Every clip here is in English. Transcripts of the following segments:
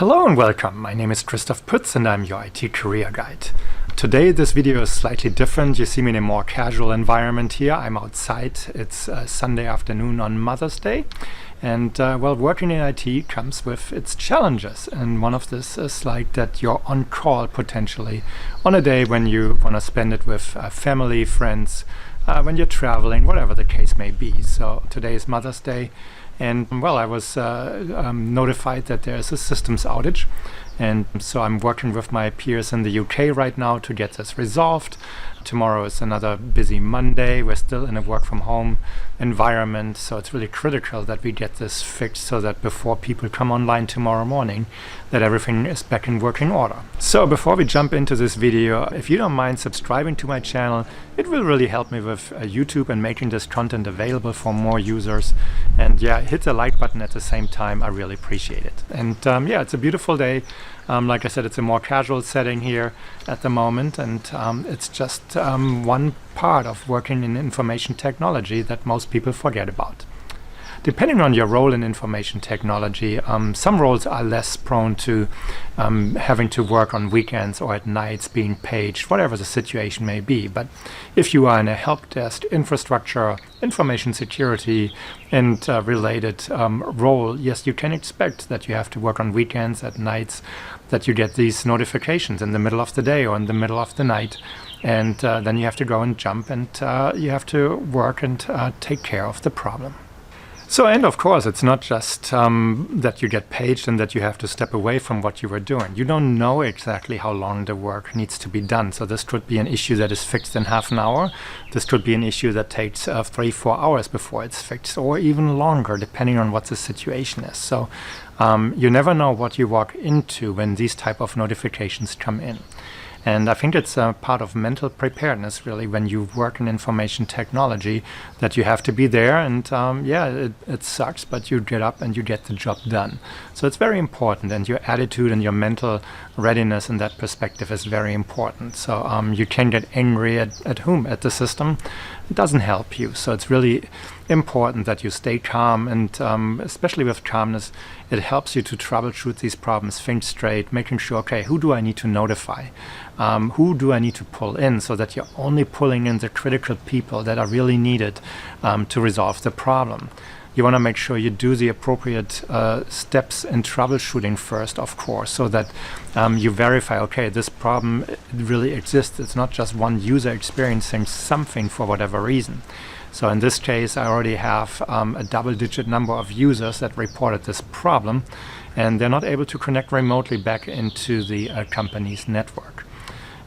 Hello and welcome. My name is Christoph Pütz and I'm your IT career guide. Today this video is slightly different. You see me in a more casual environment here. I'm outside. It's Sunday afternoon on Mother's Day. And well, working in IT comes with its challenges. And one of this is like that you're on call potentially on a day when you want to spend it with family, friends, when you're traveling, whatever the case may be. So today is Mother's Day. And well, I was notified that there is a systems outage. And so I'm working with my peers in the UK right now to get this resolved. Tomorrow is another busy Monday. We're still in a work from home environment. So it's really critical that we get this fixed so that before people come online tomorrow morning, that everything is back in working order. So before we jump into this video, if you don't mind subscribing to my channel, it will really help me with YouTube and making this content available for more users. And yeah, hit the like button at the same time. I really appreciate it. And yeah, it's a beautiful day. Like I said, it's a more casual setting here at the moment, and it's just one part of working in information technology that most people forget about. Depending on your role in information technology, some roles are less prone to having to work on weekends or at nights, being paged, whatever the situation may be. But if you are in a help desk, infrastructure, information security, and related role, yes, you can expect that you have to work on weekends, at nights, that you get these notifications in the middle of the day or in the middle of the night. And then you have to go and jump and you have to work and take care of the problem. So, and of course, it's not just that you get paged and that you have to step away from what you were doing. You don't know exactly how long the work needs to be done. So this could be an issue that is fixed in half an hour. This could be an issue that takes 3-4 hours before it's fixed, or even longer, depending on what the situation is. So you never know what you walk into when these type of notifications come in. And I think it's a part of mental preparedness, really, when you work in information technology, that you have to be there. And yeah, it sucks, but you get up and you get the job done. So it's very important. And your attitude and your mental readiness in that perspective is very important. So you can get angry at whom? At the system. It doesn't help you. So it's really important that you stay calm, and especially with calmness, it helps you to troubleshoot these problems, think straight, making sure, okay, who do I need to notify? Who do I need to pull in, so that you're only pulling in the critical people that are really needed to resolve the problem. You want to make sure you do the appropriate steps in troubleshooting first, of course, so that you verify, okay, this problem really exists. It's not just one user experiencing something for whatever reason. So in this case, I already have a double-digit number of users that reported this problem, and they're not able to connect remotely back into the company's network.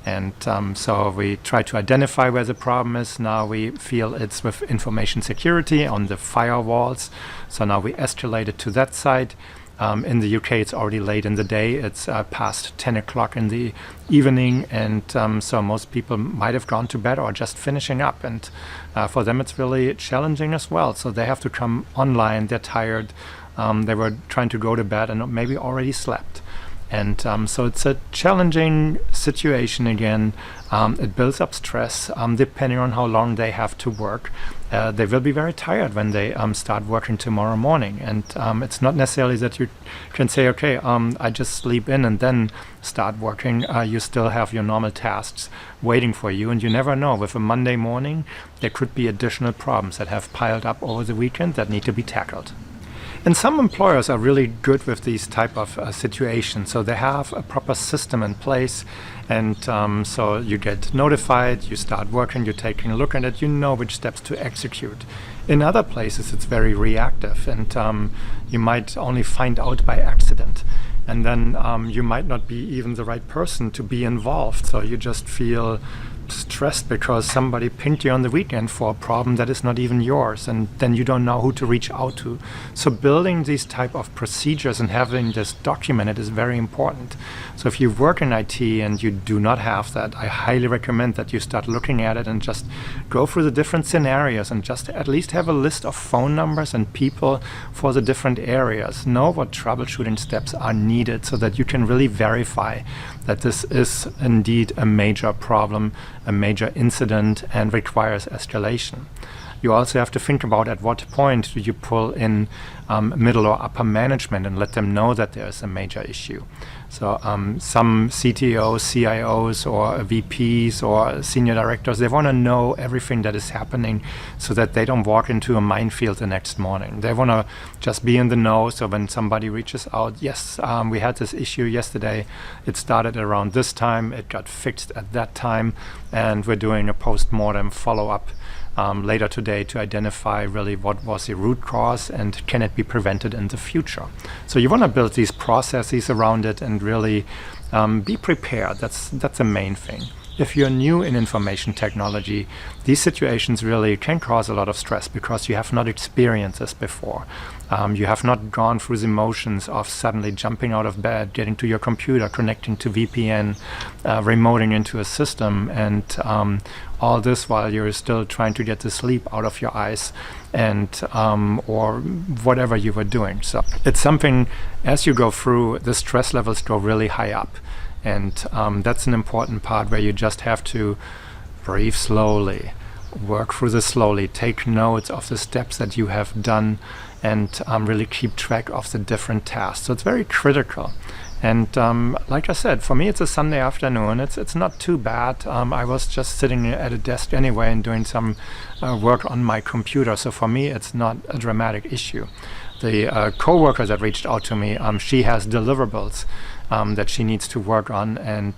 And so we try to identify where the problem is. Now we feel it's with information security on the firewalls. So now we escalate it to that side. In the UK, it's already late in the day. It's past 10 o'clock in the evening. And so most people might have gone to bed or just finishing up. And for them, it's really challenging as well. So they have to come online. They're tired. They were trying to go to bed and maybe already slept. And so it's a challenging situation again. It builds up stress depending on how long they have to work. They will be very tired when they start working tomorrow morning. And it's not necessarily that you can say, okay, I just sleep in and then start working. You still have your normal tasks waiting for you. And you never know. With a Monday morning, there could be additional problems that have piled up over the weekend that need to be tackled. And some employers are really good with these type of situations. So they have a proper system in place. And so you get notified, you start working, you're taking a look at it, you know which steps to execute. In other places, it's very reactive, and you might only find out by accident. And then you might not be even the right person to be involved. So you just feel stressed because somebody pinged you on the weekend for a problem that is not even yours, and then you don't know who to reach out to. So building these type of procedures and having this documented is very important. So if you work in IT and you do not have that, I highly recommend that you start looking at it and just go through the different scenarios and just at least have a list of phone numbers and people for the different areas. Know what troubleshooting steps are needed so that you can really verify that this is indeed a major problem, a major incident, and requires escalation. You also have to think about at what point do you pull in middle or upper management and let them know that there's a major issue. So some CTOs, CIOs, or VPs or senior directors, they want to know everything that is happening so that they don't walk into a minefield the next morning. They want to just be in the know, so when somebody reaches out, yes, we had this issue yesterday, it started around this time, it got fixed at that time, and we're doing a post-mortem follow-up later today to identify really what was the root cause and can it be prevented in the future. So you want to build these processes around it and really be prepared. That's the main thing. If you're new in information technology, these situations really can cause a lot of stress because you have not experienced this before. You have not gone through the motions of suddenly jumping out of bed, getting to your computer, connecting to VPN, remoting into a system, and all this while you're still trying to get the sleep out of your eyes and or whatever you were doing. So it's something, as you go through, the stress levels go really high up. And that's an important part where you just have to breathe slowly, work through this slowly, take notes of the steps that you have done, and really keep track of the different tasks. So it's very critical. And like I said, for me it's a Sunday afternoon. It's not too bad. I was just sitting at a desk anyway and doing some work on my computer. So for me it's not a dramatic issue. The co-worker that reached out to me, she has deliverables that she needs to work on, and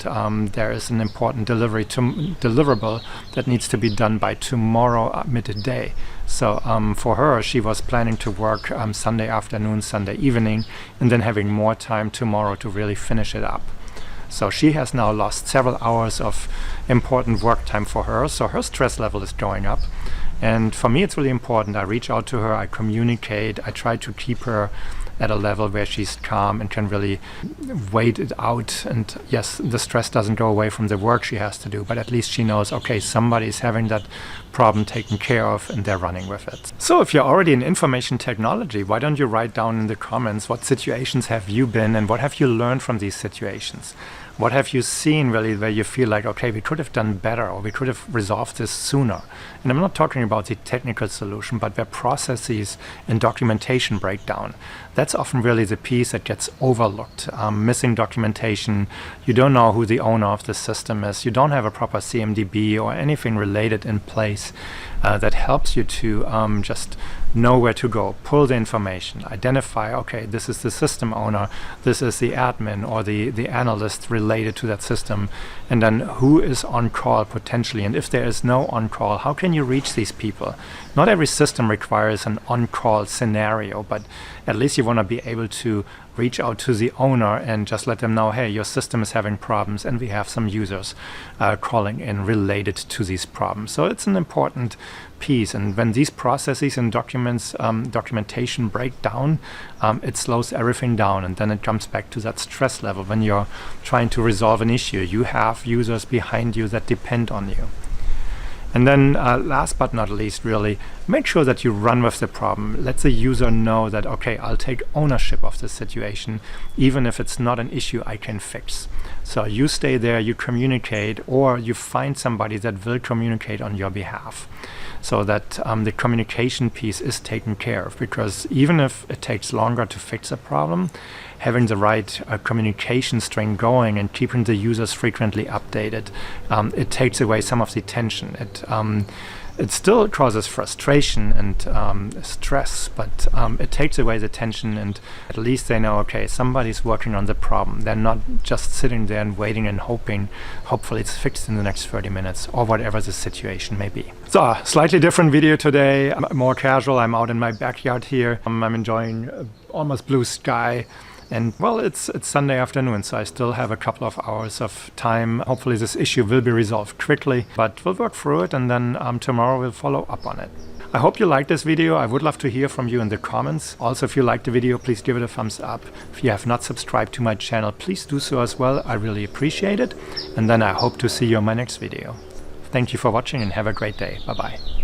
there is an important deliverable that needs to be done by tomorrow midday. So for her, she was planning to work Sunday afternoon, Sunday evening, and then having more time tomorrow to really finish it up. So she has now lost several hours of important work time for her, so her stress level is going up. And for me, it's really important. I reach out to her, I communicate, I try to keep her at a level where she's calm and can really wait it out. And yes, the stress doesn't go away from the work she has to do, but at least she knows, okay, somebody's having that problem taken care of and they're running with it. So if you're already in information technology, why don't you write down in the comments what situations have you been and what have you learned from these situations? What have you seen really where you feel like, okay, we could have done better or we could have resolved this sooner? And I'm not talking about the technical solution, but where processes and documentation break down. That's often really the piece that gets overlooked. Missing documentation, you don't know who the owner of the system is, you don't have a proper CMDB or anything related in place that helps you to just know where to go, pull the information, identify, okay, this is the system owner, this is the admin or the analyst related to that system, and then who is on call potentially, and if there is no on call, how can you reach these people? Not every system requires an on-call scenario, but at least you want to be able to reach out to the owner and just let them know, hey, your system is having problems and we have some users calling in related to these problems. So it's an important piece, and when these processes and documentation break down, it slows everything down, and then it comes back to that stress level. When you're trying to resolve an issue, you have users behind you that depend on you. And then last but not least, really, make sure that you run with the problem. Let the user know that, okay, I'll take ownership of the situation, even if it's not an issue I can fix. So you stay there, you communicate, or you find somebody that will communicate on your behalf, so that the communication piece is taken care of. Because even if it takes longer to fix a problem, having the right communication string going and keeping the users frequently updated, it takes away some of the tension. It still causes frustration and stress, but it takes away the tension, and at least they know, okay, somebody's working on the problem. They're not just sitting there and waiting and hopefully it's fixed in the next 30 minutes or whatever the situation may be. So, slightly different video today, more casual. I'm out in my backyard here. I'm enjoying almost blue sky. And well, it's Sunday afternoon, so I still have a couple of hours of time. Hopefully this issue will be resolved quickly, but we'll work through it, and then tomorrow we'll follow up on it. I hope you liked this video. I would love to hear from you in the comments. Also, if you liked the video, please give it a thumbs up. If you have not subscribed to my channel, please do so as well. I really appreciate it. And then I hope to see you in my next video. Thank you for watching and have a great day. Bye-bye.